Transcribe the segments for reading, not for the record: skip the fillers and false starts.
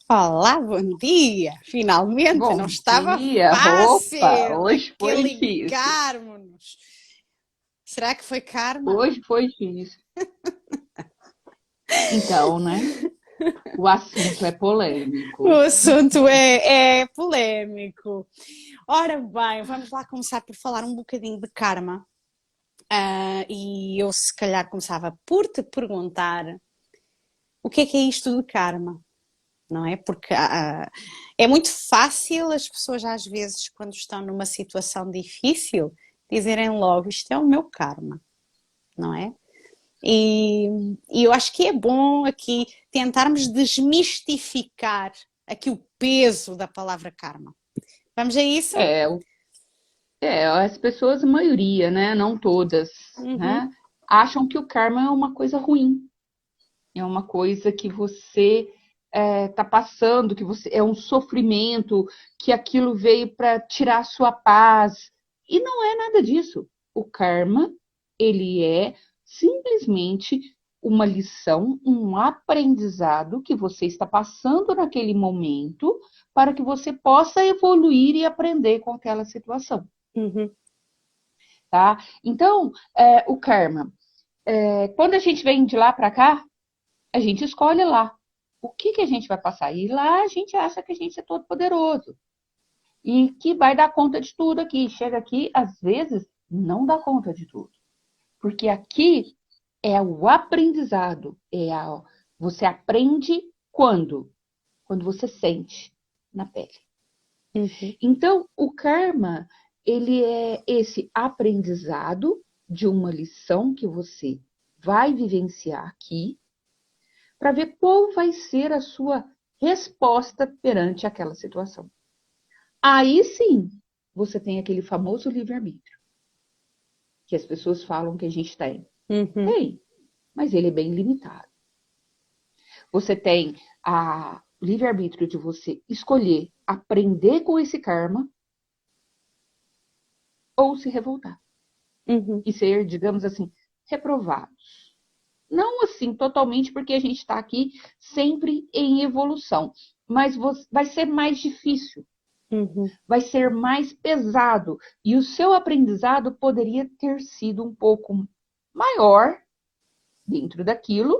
Olá, bom dia! Finalmente, não Bom estava dia, opa, fácil hoje foi aquele difícil. ligarmos-nos. Será que foi karma? Hoje foi difícil. Então, né? O assunto é O polêmico. assunto é polêmico. Ora bem, vamos lá começar por falar um bocadinho de karma. E eu, se calhar, começava por te perguntar o que é isto de karma, não é? Porque é muito fácil as pessoas, às vezes, quando estão numa situação difícil, dizerem logo: isto é o meu karma, não é? E, e eu acho que é bom aqui tentarmos desmistificar aqui o peso da palavra karma. Vamos a isso? É, as pessoas, a maioria, né? Não todas, Uhum, né? Acham que o karma é uma coisa ruim. É uma coisa que você tá passando, que você é um sofrimento, que aquilo veio para tirar a sua paz. E não é nada disso. O karma, ele é simplesmente uma lição, um aprendizado que você está passando naquele momento para que você possa evoluir e aprender com aquela situação, uhum, tá? Então, o karma, quando a gente vem de lá para cá, a gente escolhe lá o que a gente vai passar. E lá a gente acha que a gente é todo poderoso e que vai dar conta de tudo aqui. Chega aqui, às vezes, não dá conta de tudo. Porque aqui é o aprendizado. Você aprende quando? Quando você sente na pele. uhum, Então, o karma, ele é esse aprendizado de uma lição que você vai vivenciar aqui para ver qual vai ser a sua resposta perante aquela situação. Aí sim, você tem aquele famoso livre-arbítrio, que as pessoas falam que a gente tem. uhum, Tem, mas ele é bem limitado. Você tem a livre-arbítrio de você escolher aprender com esse karma ou se revoltar uhum. e ser, digamos assim, reprovados. Não assim totalmente, porque a gente está aqui sempre em evolução, mas vai ser mais difícil, Uhum. vai ser mais pesado e o seu aprendizado poderia ter sido um pouco maior dentro daquilo,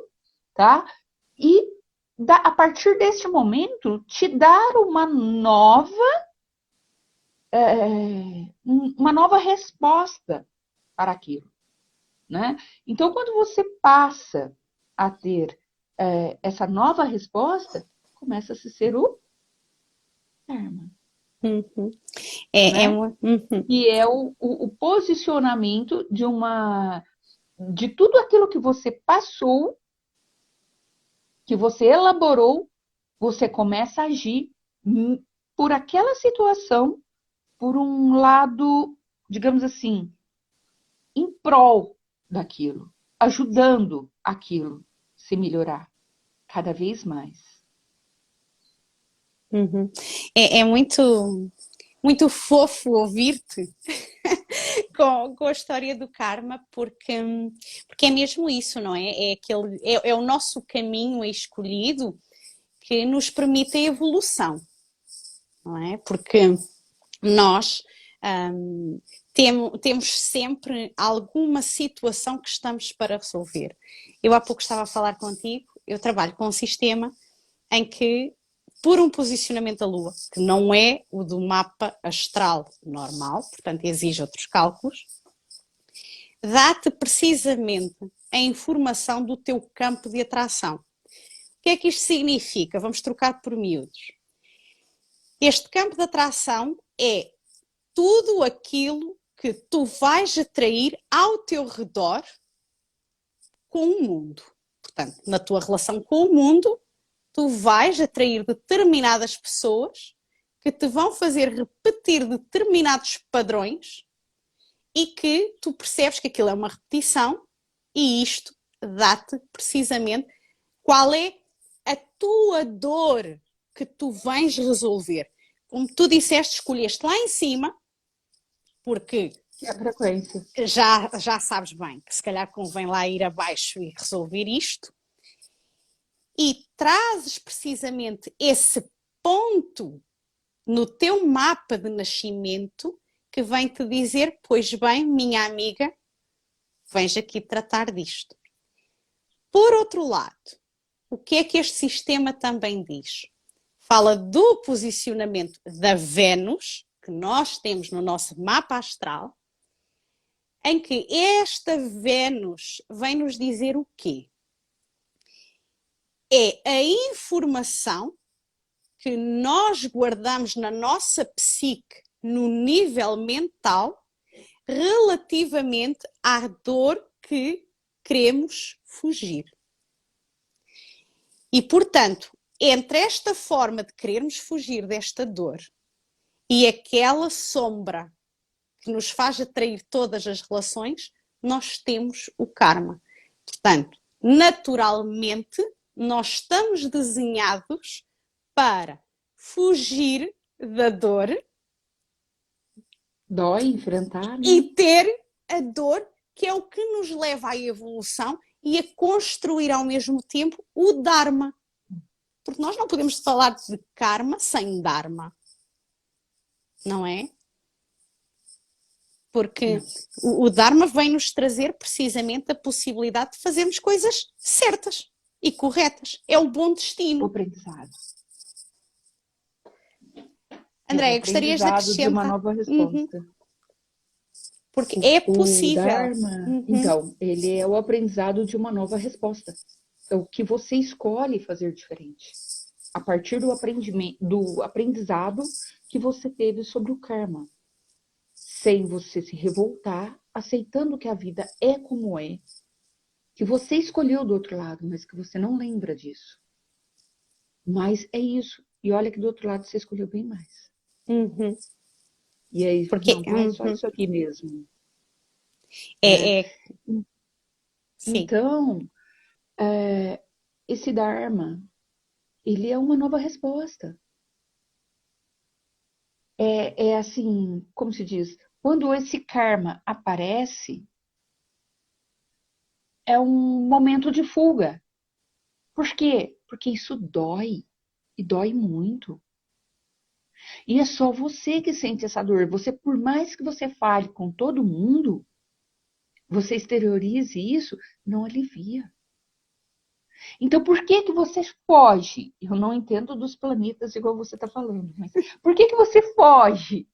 tá? E a partir deste momento te dar uma nova resposta para aquilo, né? Então, quando você passa a ter essa nova resposta, começa a se ser o karma, Uhum. É, né? uhum, Que é o posicionamento de tudo aquilo que você passou, que você elaborou, você começa a agir por aquela situação, por um lado, digamos assim, em prol daquilo, ajudando aquilo se melhorar cada vez mais. uhum. É muito fofo ouvir-te com a história do karma, porque é mesmo isso, não é? É o nosso caminho escolhido que nos permite a evolução, não é? Porque nós temos sempre alguma situação que estamos para resolver. Eu há pouco estava a falar contigo, eu trabalho com um sistema em que, por um posicionamento da Lua, que não é o do mapa astral normal, portanto exige outros cálculos, dá-te precisamente a informação do teu campo de atração. O que é que isto significa? Vamos trocar por miúdos. Este campo de atração é tudo aquilo que tu vais atrair ao teu redor com o mundo. Portanto, na tua relação com o mundo, tu vais atrair determinadas pessoas que te vão fazer repetir determinados padrões e que tu percebes que aquilo é uma repetição e isto dá-te precisamente qual é a tua dor que tu vens resolver. Como tu disseste, escolheste lá em cima, porque É a frequência. já sabes bem que se calhar convém lá ir abaixo e resolver isto, e trazes precisamente esse ponto no teu mapa de nascimento que vem te dizer, pois bem, minha amiga, vens aqui tratar disto. Por outro lado, o que é que este sistema também diz? Fala do posicionamento da Vênus, que nós temos no nosso mapa astral, em que esta Vênus vem nos dizer o quê? É a informação que nós guardamos na nossa psique, no nível mental, relativamente à dor que queremos fugir. E, portanto, entre esta forma de querermos fugir desta dor e aquela sombra que nos faz atrair todas as relações, nós temos o karma. Portanto, naturalmente, nós estamos desenhados para fugir da dor. Dói enfrentar, né? E ter a dor, que é o que nos leva à evolução e a construir ao mesmo tempo o Dharma. Porque nós não podemos falar de karma sem Dharma. Não é? Porque o Dharma vem nos trazer precisamente a possibilidade de fazermos coisas certas e corretas. É o bom destino. O aprendizado. Andréia, gostarias de acrescentar? De uma nova resposta. Porque é possível. O Dharma, então, ele é o aprendizado de uma nova resposta. É o que você escolhe fazer diferente. A partir do aprendizado que você teve sobre o karma. Sem você se revoltar, aceitando que a vida é como é. Que você escolheu do outro lado, mas que você não lembra disso. Mas é isso. E olha que do outro lado você escolheu bem mais. Uhum. E aí, porque não, é só isso aqui mesmo. Sim. Então, esse Dharma, ele é uma nova resposta. É assim, como se diz, quando esse karma aparece, é um momento de fuga. Por quê? Porque isso dói, e dói muito. E é só você que sente essa dor. Você, por mais que você fale com todo mundo, você exteriorize isso, não alivia. Então, por que você foge? Eu não entendo dos planetas igual você está falando, mas por que você foge?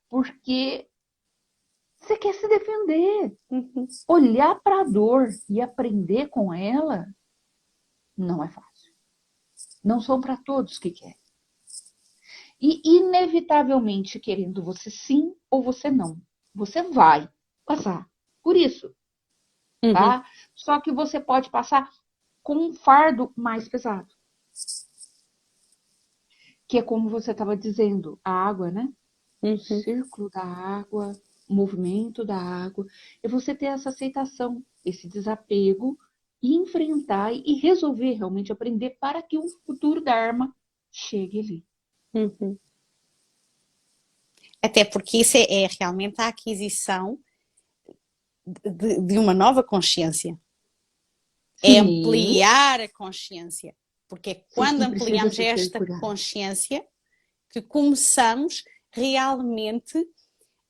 Porque você quer se defender. Olhar para a dor e aprender com ela não é fácil. Não são para todos que querem. E, inevitavelmente, querendo você sim ou você não, você vai passar por isso. Tá? Só que você pode passar com um fardo mais pesado. Que é como você estava dizendo, a água, né? O círculo da água, o movimento da água. É você ter essa aceitação, esse desapego, e enfrentar e resolver realmente aprender para que o futuro Dharma chegue ali. Até porque isso é realmente a aquisição de uma nova consciência. Sim. É ampliar a consciência. Porque é quando ampliamos esta consciência que começamos realmente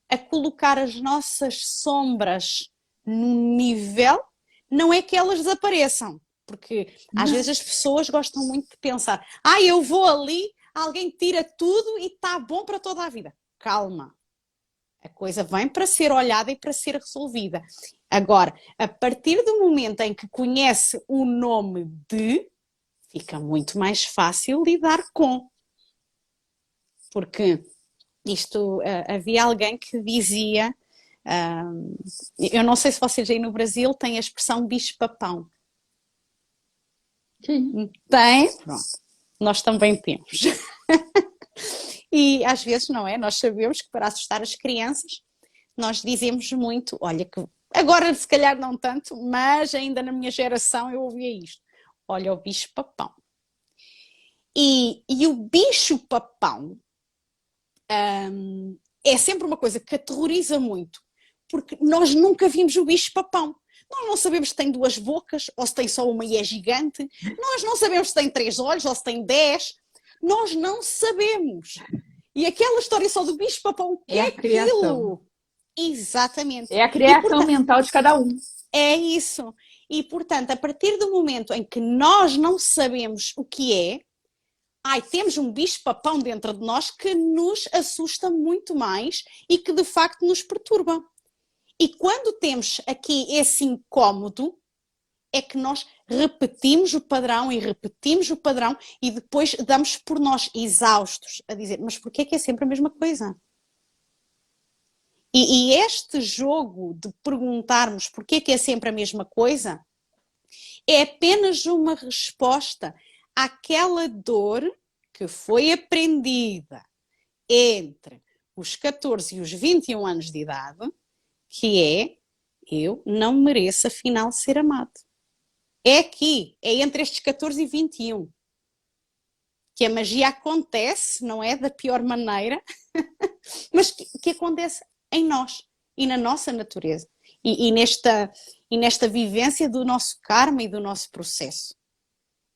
a colocar as nossas sombras num nível, não é que elas desapareçam. Porque às vezes as pessoas gostam muito de pensar, eu vou ali, alguém tira tudo e está bom para toda a vida. Calma. A coisa vem para ser olhada e para ser resolvida. Agora, a partir do momento em que conhece o nome de, fica muito mais fácil lidar com. Porque isto, havia alguém que dizia, eu não sei se vocês aí no Brasil têm a expressão bicho-papão. Sim. Tem? Pronto. Nós também temos. E às vezes, não é? Nós sabemos que para assustar as crianças, nós dizemos muito, olha que agora se calhar não tanto, mas ainda na minha geração eu ouvia isto. Olha o bicho-papão. E o bicho-papão é sempre uma coisa que aterroriza muito, porque nós nunca vimos o bicho-papão. Nós não sabemos se tem 2 bocas ou se tem só uma e é gigante. Nós não sabemos se tem 3 olhos ou se tem 10. Nós não sabemos. E aquela história só do bicho-papão, o que É é a criação. aquilo? Exatamente. É a E, criação portanto, mental de cada um. é isso. E, portanto, a partir do momento em que nós não sabemos o que é, temos um bicho-papão dentro de nós que nos assusta muito mais e que, de facto, nos perturba. E quando temos aqui esse incómodo, é que nós repetimos o padrão e repetimos o padrão e depois damos por nós exaustos a dizer, mas porquê é que é sempre a mesma coisa? E este jogo de perguntarmos porquê é que é sempre a mesma coisa é apenas uma resposta àquela dor que foi aprendida entre os 14 e os 21 anos de idade, que é, eu não mereço afinal ser amado. É aqui, é entre estes 14 e 21, que a magia acontece, não é da pior maneira, mas que acontece em nós e na nossa natureza e nesta vivência do nosso karma e do nosso processo.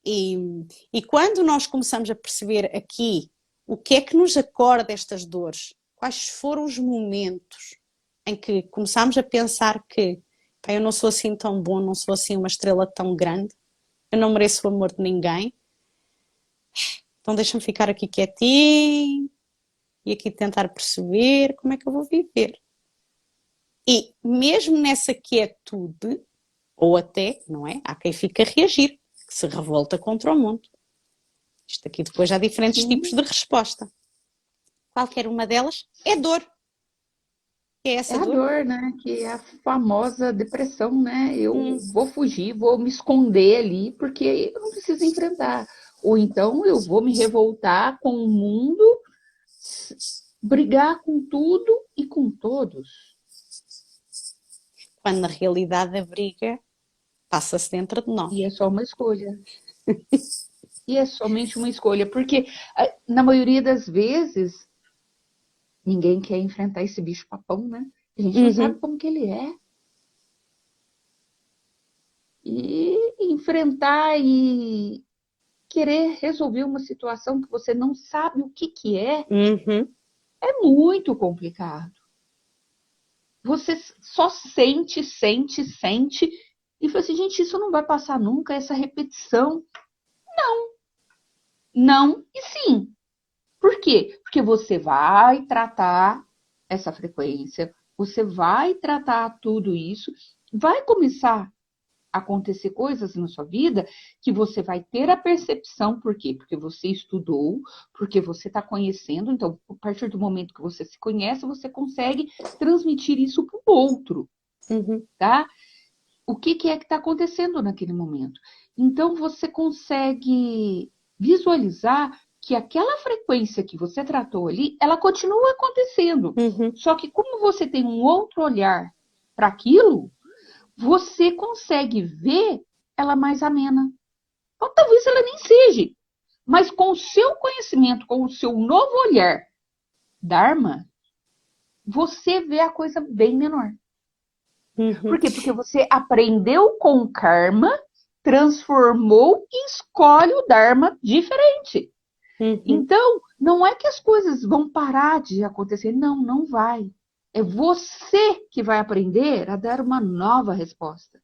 E quando nós começamos a perceber aqui o que é que nos acorda estas dores, quais foram os momentos em que começamos a pensar que eu não sou assim tão bom, não sou assim uma estrela tão grande, eu não mereço o amor de ninguém, então deixa-me ficar aqui quietinho e aqui tentar perceber como é que eu vou viver. E mesmo nessa quietude, ou até, não é? Há quem fica a reagir, que se revolta contra o mundo. Isto aqui depois há diferentes tipos de resposta. Qualquer uma delas é dor. É essa É a dor. dor, né? Que é a famosa depressão, né? Eu vou fugir, vou me esconder ali, porque eu não preciso enfrentar. Ou então eu vou me revoltar com o mundo, brigar com tudo e com todos. Quando na realidade a briga passa-se dentro de nós. E é só uma escolha. E é somente uma escolha, porque na maioria das vezes ninguém quer enfrentar esse bicho-papão, né? A gente não sabe como que ele é. E enfrentar e querer resolver uma situação que você não sabe o que é, é muito complicado. Você só sente, sente, sente, e fala assim, gente, isso não vai passar nunca, essa repetição. Não e sim. Por quê? Porque você vai tratar essa frequência, você vai tratar tudo isso, vai começar a acontecer coisas na sua vida que você vai ter a percepção, por quê? Porque você estudou, porque você está conhecendo, então, a partir do momento que você se conhece, você consegue transmitir isso para o outro, tá? O que é que está acontecendo naquele momento? Então, você consegue visualizar que aquela frequência que você tratou ali, ela continua acontecendo. Só que como você tem um outro olhar para aquilo, você consegue ver ela mais amena. Ou talvez ela nem seja, mas com o seu conhecimento, com o seu novo olhar, Dharma, você vê a coisa bem menor. Por quê? Porque você aprendeu com o karma, transformou e escolhe o Dharma diferente. Então, não é que as coisas vão parar de acontecer. Não, não vai. É você que vai aprender a dar uma nova resposta.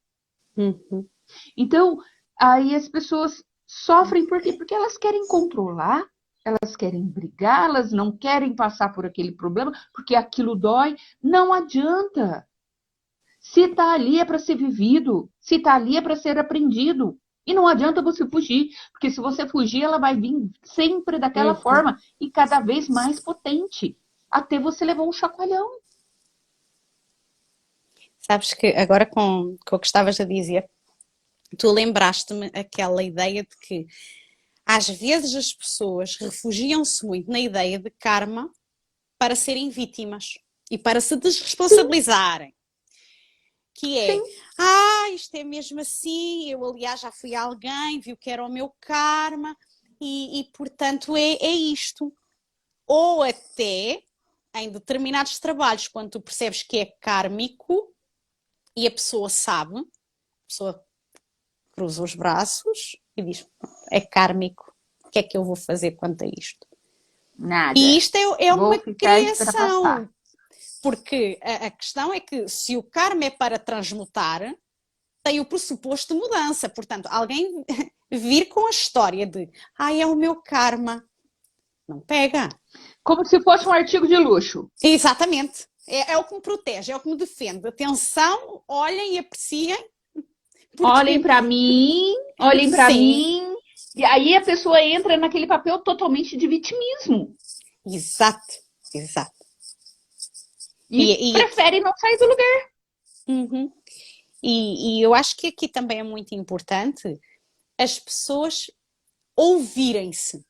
Então, aí as pessoas sofrem por quê? Porque elas querem controlar, elas querem brigar, elas não querem passar por aquele problema, porque aquilo dói. Não adianta. Se está ali é para ser vivido, se está ali é para ser aprendido. E não adianta você fugir, porque se você fugir, ela vai vir sempre daquela forma e cada vez mais potente, até você levar um chacoalhão. Sabes que agora com o que estavas a dizer, tu lembraste-me aquela ideia de que às vezes as pessoas refugiam-se muito na ideia de karma para serem vítimas e para se desresponsabilizarem. Que é, isto é mesmo assim, eu aliás já fui alguém, viu que era o meu karma e portanto é isto. Ou até, em determinados trabalhos, quando tu percebes que é kármico e a pessoa sabe, pessoa cruza os braços e diz, é kármico, o que é que eu vou fazer quanto a isto? E Nada. isto é Vou uma ficar esperando criação, passar. porque a questão é que se o karma é para transmutar, tem o pressuposto de mudança. Portanto, alguém vir com a história de é o meu karma, não pega. Como se fosse um artigo de luxo. Exatamente. É o que me protege, é o que me defende. Atenção, olhem e apreciem. Olhem Porque, para mim, olhem para sim, mim. E aí a pessoa entra naquele papel totalmente de vitimismo. exato, exato. E prefere não sair do lugar. Uhum. E eu acho que aqui também é muito importante as pessoas ouvirem-se,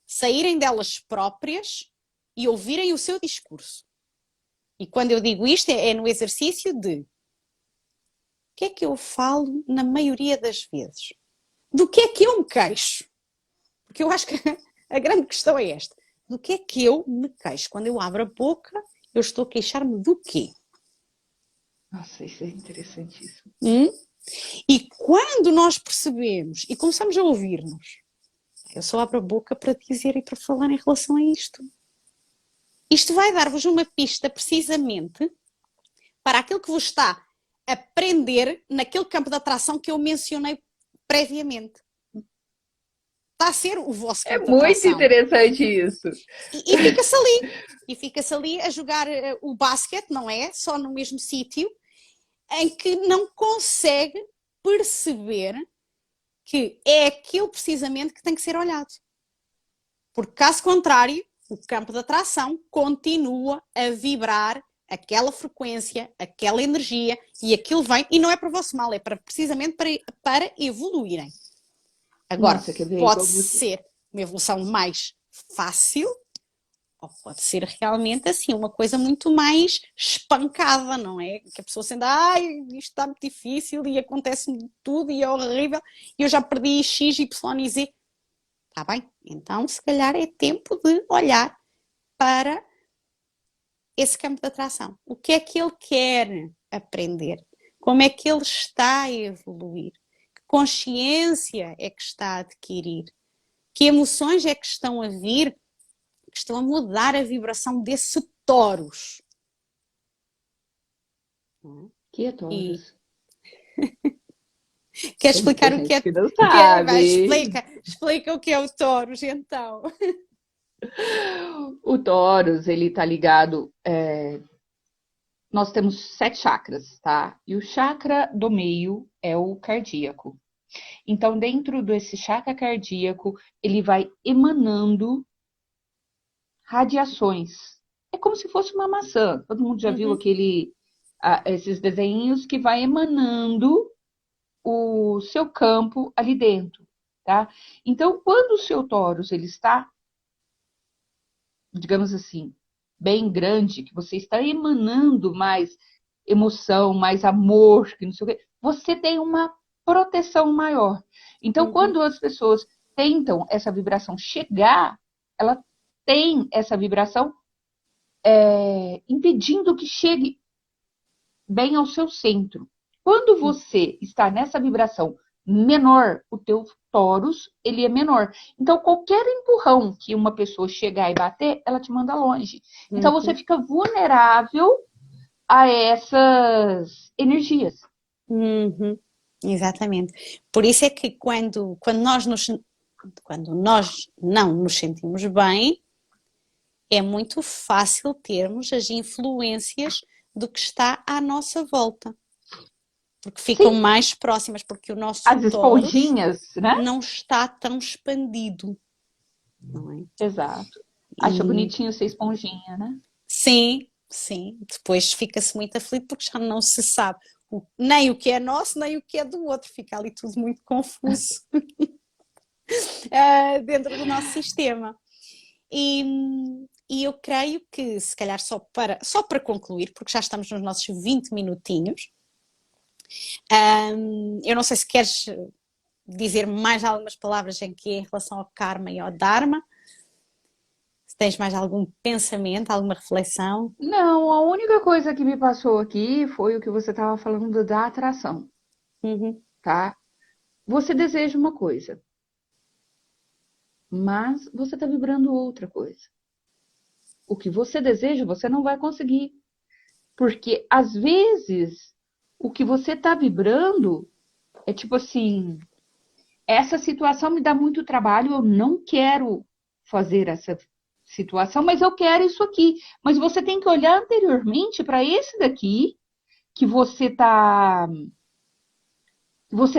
saírem delas próprias e ouvirem o seu discurso. E quando eu digo isto, é no exercício de o que é que eu falo na maioria das vezes? Do que é que eu me queixo? Porque eu acho que a grande questão é esta. Do que é que eu me queixo? Quando eu abro a boca, eu estou a queixar-me do quê? Nossa, isso é interessantíssimo. E quando nós percebemos e começamos a ouvir-nos, eu só abro a boca para dizer e para falar em relação a isto. Isto vai dar-vos uma pista precisamente para aquilo que vos está a prender naquele campo de atração que eu mencionei previamente. Está a ser o vosso É campo de muito atração. interessante isso. E fica-se ali. E fica-se ali a jogar o basquete, não é? Só no mesmo sítio, em que não consegue perceber que é aquilo precisamente que tem que ser olhado. Porque, caso contrário, o campo de atração continua a vibrar aquela frequência, aquela energia, e aquilo vem, e não é para o vosso mal, é precisamente para evoluírem. Agora, Nossa, quer ver? pode Igual você. ser uma evolução mais fácil, ou pode ser realmente assim, uma coisa muito mais espancada, não é? Que a pessoa sendo, isto está muito difícil e acontece-me tudo e é horrível, e eu já perdi X, Y e Z. Está bem? Então, se calhar é tempo de olhar para esse campo de atração. O que é que ele quer aprender? Como é que ele está a evoluir? Que consciência é que está a adquirir? Que emoções é que estão a vir? Que estão a mudar a vibração desse Taurus? Que é E Taurus? quer Tem muita explicar o que gente é? que não Vai, sabe. explica o que é o Taurus, então. O Taurus, ele está ligado. Nós temos 7 chakras, tá? E o chakra do meio é o cardíaco. Então, dentro desse chakra cardíaco, ele vai emanando radiações. É como se fosse uma maçã. Todo mundo já viu Uhum, esses desenhos que vai emanando o seu campo ali dentro, tá? Então, quando o seu tórax ele está, digamos assim, bem grande, que você está emanando mais emoção, mais amor, que não sei o quê, você tem uma proteção maior. Então, uhum, quando as pessoas tentam essa vibração chegar, ela tem essa vibração impedindo que chegue bem ao seu centro. Quando você está nessa vibração menor, o teu tórax, ele é menor. Então, qualquer empurrão que uma pessoa chegar e bater, ela te manda longe. Então, você uhum, fica vulnerável a essas energias. uhum. Exatamente. Por isso é que quando nós não nos sentimos bem, é muito fácil termos as influências do que está à nossa volta. Porque ficam Sim, mais próximas, porque o nosso as Taurus esponjinhas, né? não está tão expandido, não é? Exato. Acha E bonitinho ser esponjinha, né? sim, sim, depois fica-se muito aflito porque já não se sabe nem o que é nosso, nem o que é do outro, fica ali tudo muito confuso dentro do nosso sistema. E, e eu creio que, se calhar, só para concluir, porque já estamos nos nossos 20 minutinhos, eu não sei se queres dizer mais algumas palavras em relação ao karma e ao dharma, se tens mais algum pensamento, alguma reflexão. Não, a única coisa que me passou aqui foi o que você estava falando da atração. Uhum. tá? Você deseja uma coisa, mas você está vibrando outra coisa. O que você deseja, você não vai conseguir. Porque, às vezes, o que você está vibrando é tipo assim, essa situação me dá muito trabalho, eu não quero fazer essa situação, mas eu quero isso aqui. Mas você tem que olhar anteriormente para esse daqui que você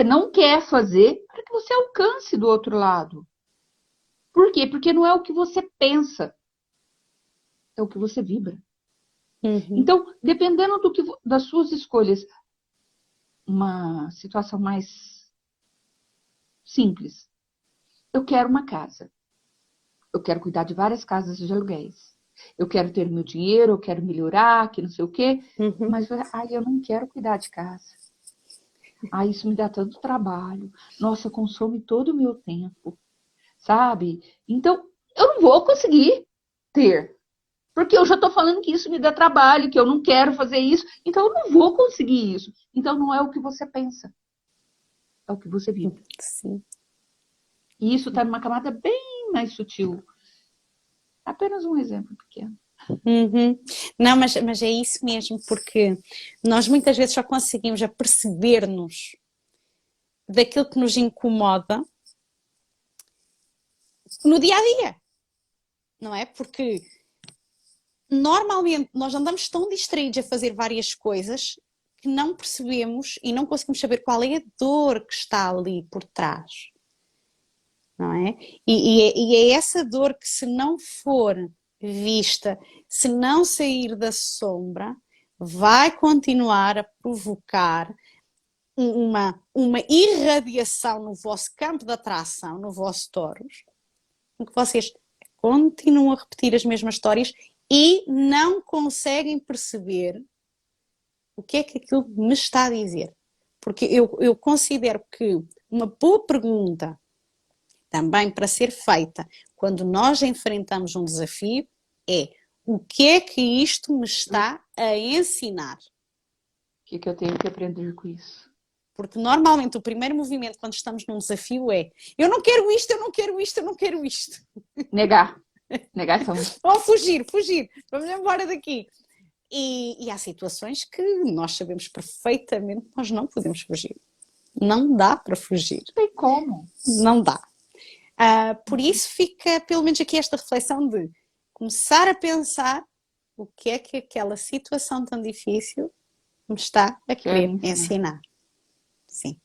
não quer fazer, para que você alcance do outro lado. Por quê? Porque não é o que você pensa, é o que você vibra. Uhum. Então, dependendo das suas escolhas, uma situação mais simples. Eu quero uma casa. Eu quero cuidar de várias casas de aluguéis. Eu quero ter meu dinheiro, eu quero melhorar, que não sei o quê. Uhum. Mas, eu não quero cuidar de casa. Isso me dá tanto trabalho. Nossa, consome todo o meu tempo, sabe? Então, eu não vou conseguir ter. Porque eu já estou falando que isso me dá trabalho, que eu não quero fazer isso. Então, eu não vou conseguir isso. Então, não é o que você pensa, é o que você vive. Sim. E isso está numa camada bem mais sutil. Apenas um exemplo pequeno. Uhum. Não, mas é isso mesmo, porque nós muitas vezes só conseguimos aperceber-nos daquilo que nos incomoda no dia a dia, não é? Porque normalmente nós andamos tão distraídos a fazer várias coisas que não percebemos e não conseguimos saber qual é a dor que está ali por trás, não é? E é essa dor que, se não for vista, se não sair da sombra, vai continuar a provocar uma irradiação no vosso campo de atração, no vosso Taurus, em que vocês continuam a repetir as mesmas histórias e não conseguem perceber o que é que aquilo me está a dizer. Porque eu considero que uma boa pergunta também para ser feita quando nós enfrentamos um desafio é: o que é que isto me está a ensinar? O que eu tenho que aprender com isso? Porque normalmente o primeiro movimento quando estamos num desafio é: eu não quero isto, eu não quero isto, eu não quero isto. Negar. Negação. Ou fugir, vamos embora daqui. E há situações que nós sabemos perfeitamente que nós não podemos fugir. Não dá para fugir. Não tem como. Não dá. Por isso fica pelo menos aqui esta reflexão de começar a pensar o que é que aquela situação tão difícil me está a querer ensinar. Sim.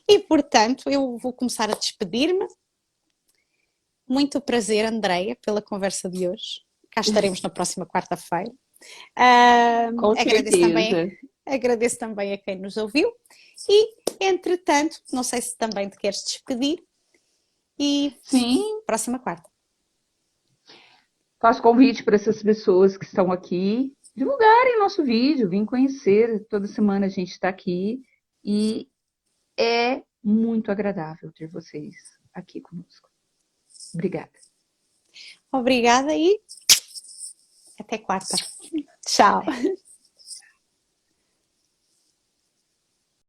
E portanto eu vou começar a despedir-me. Muito prazer, Andreia, pela conversa de hoje. Cá estaremos na próxima quarta-feira. Com certeza. Agradeço também a quem nos ouviu. E, entretanto, não sei se também te queres despedir. E sim, próxima quarta. Faço convite para essas pessoas que estão aqui divulgarem nosso vídeo, vim conhecer. Toda semana a gente está aqui e é muito agradável ter vocês aqui conosco. Obrigada. Obrigada e até quarta. Tchau.